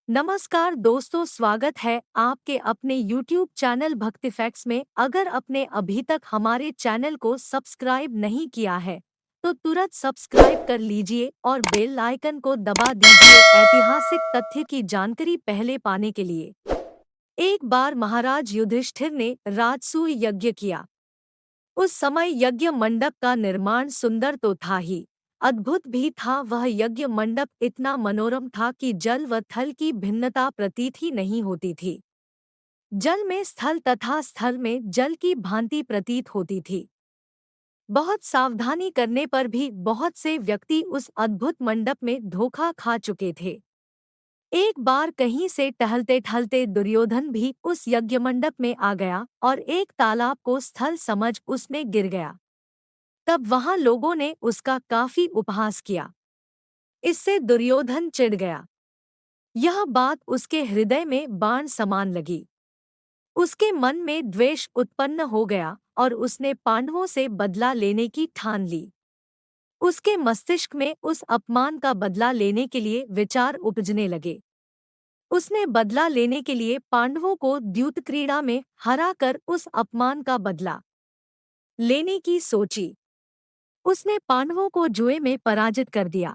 नमस्कार दोस्तों, स्वागत है आपके अपने YouTube चैनल भक्ति फैक्ट्स में। अगर आपने अभी तक हमारे चैनल को सब्सक्राइब नहीं किया है तो तुरंत सब्सक्राइब कर लीजिए और बेल आइकन को दबा दीजिए ऐतिहासिक तथ्य की जानकारी पहले पाने के लिए। एक बार महाराज युधिष्ठिर ने राजसूय यज्ञ किया। उस समय यज्ञ मंडप का निर्माण सुंदर तो था ही, अद्भुत भी था। वह यज्ञ मंडप इतना मनोरम था कि जल व थल की भिन्नता प्रतीत ही नहीं होती थी। जल में स्थल तथा स्थल में जल की भांति प्रतीत होती थी। बहुत सावधानी करने पर भी बहुत से व्यक्ति उस अद्भुत मंडप में धोखा खा चुके थे। एक बार कहीं से टहलते टहलते दुर्योधन भी उस यज्ञ मंडप में आ गया और एक तालाब को स्थल समझ उसमें गिर गया। तब वहां लोगों ने उसका काफी उपहास किया। इससे दुर्योधन चिढ़ गया। यह बात उसके हृदय में बाण समान लगी। उसके मन में द्वेष उत्पन्न हो गया और उसने पांडवों से बदला लेने की ठान ली। उसके मस्तिष्क में उस अपमान का बदला लेने के लिए विचार उपजने लगे। उसने बदला लेने के लिए पांडवों को द्यूत क्रीड़ा में हराकर उस अपमान का बदला लेने की सोची। उसने पांडवों को जुए में पराजित कर दिया।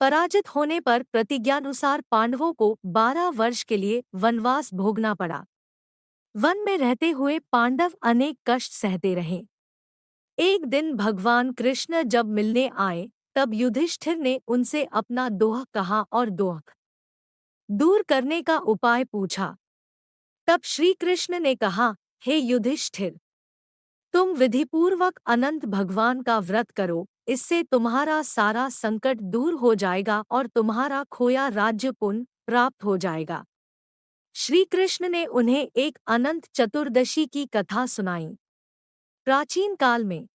पराजित होने पर प्रतिज्ञानुसार पांडवों को 12 वर्ष के लिए वनवास भोगना पड़ा। वन में रहते हुए पांडव अनेक कष्ट सहते रहे। एक दिन भगवान कृष्ण जब मिलने आए तब युधिष्ठिर ने उनसे अपना दोह कहा और दोह दूर करने का उपाय पूछा। तब श्री कृष्ण ने कहा, हे युधिष्ठिर, तुम विधिपूर्वक अनंत भगवान का व्रत करो, इससे तुम्हारा सारा संकट दूर हो जाएगा और तुम्हारा खोया राज्य पुनः प्राप्त हो जाएगा। श्री कृष्ण ने उन्हें एक अनंत चतुर्दशी की कथा सुनाई। प्राचीन काल में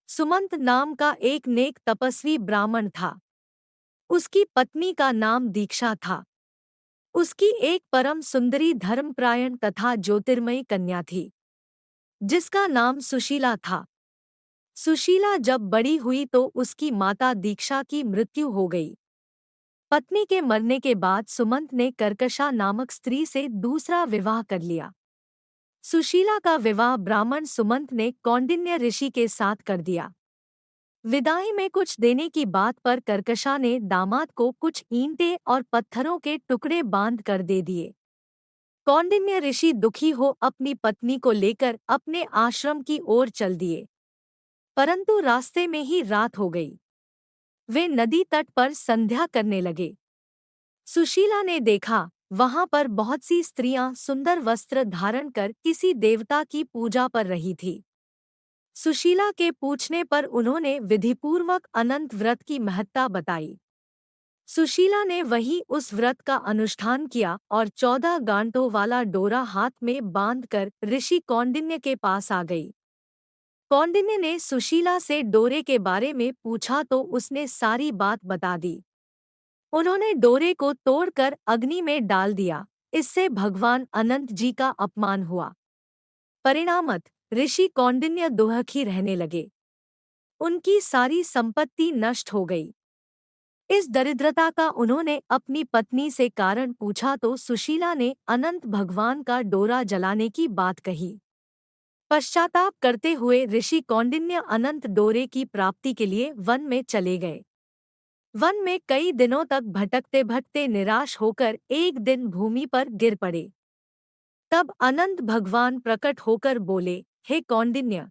सुमंत नाम का एक नेक तपस्वी ब्राह्मण था। उसकी पत्नी का नाम दीक्षा था। उसकी एक परम सुंदरी धर्मपरायण तथा ज्योतिर्मयी कन्या थी जिसका नाम सुशीला था। सुशीला जब बड़ी हुई तो उसकी माता दीक्षा की मृत्यु हो गई। पत्नी के मरने के बाद सुमंत ने कर्कशा नामक स्त्री से दूसरा विवाह कर लिया। सुशीला का विवाह ब्राह्मण सुमंत ने कौंडिन्य ऋषि के साथ कर दिया। विदाई में कुछ देने की बात पर कर्कशा ने दामाद को कुछ ईंटें और पत्थरों के टुकड़े बांध कर दे दिए। कौंडिन्य ऋषि दुखी हो अपनी पत्नी को लेकर अपने आश्रम की ओर चल दिए, परंतु रास्ते में ही रात हो गई। वे नदी तट पर संध्या करने लगे। सुशीला ने देखा वहां पर बहुत सी स्त्रियां सुंदर वस्त्र धारण कर किसी देवता की पूजा पर रही थी। सुशीला के पूछने पर उन्होंने विधिपूर्वक अनंत व्रत की महत्ता बताई। सुशीला ने वही उस व्रत का अनुष्ठान किया और 14 गांठों वाला डोरा हाथ में बांधकर ऋषि कौंडिन्य के पास आ गई। कौंडिन्य ने सुशीला से डोरे के बारे में पूछा तो उसने सारी बात बता दी। उन्होंने डोरे को तोड़कर अग्नि में डाल दिया। इससे भगवान अनंत जी का अपमान हुआ। परिणामत ऋषि कौंडिन्य दुखी रहने लगे। उनकी सारी संपत्ति नष्ट हो गई। इस दरिद्रता का उन्होंने अपनी पत्नी से कारण पूछा तो सुशीला ने अनंत भगवान का डोरा जलाने की बात कही। पश्चाताप करते हुए ऋषि कौंडिन्य अनंत डोरे की प्राप्ति के लिए वन में चले गए। वन में कई दिनों तक भटकते भटकते निराश होकर एक दिन भूमि पर गिर पड़े। तब अनंत भगवान प्रकट होकर बोले, हे कौंडिन्य,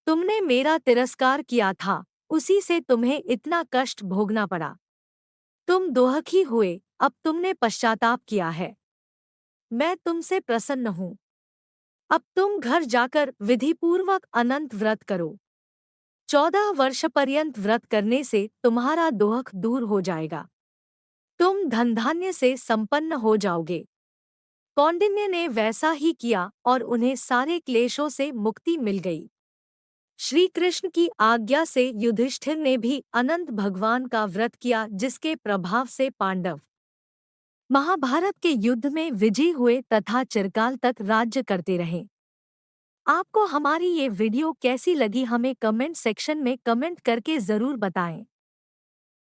तुमने मेरा तिरस्कार किया था, उसी से तुम्हें इतना कष्ट भोगना पड़ा। तुम दोहखी हुए, अब तुमने पश्चाताप किया है। मैं तुमसे प्रसन्न हूँ। अब तुम घर जाकर विधिपूर्वक अनंत व्रत करो। 14 वर्ष पर्यंत व्रत करने से तुम्हारा दोहख दूर हो जाएगा। तुम धन धान्य से संपन्न हो जाओगे। कौंडिन्य ने वैसा ही किया और उन्हें सारे क्लेशों से मुक्ति मिल गई। श्री कृष्ण की आज्ञा से युधिष्ठिर ने भी अनंत भगवान का व्रत किया, जिसके प्रभाव से पांडव महाभारत के युद्ध में विजयी हुए तथा चिरकाल तक राज्य करते रहे। आपको हमारी ये वीडियो कैसी लगी हमें कमेंट सेक्शन में कमेंट करके जरूर बताएं।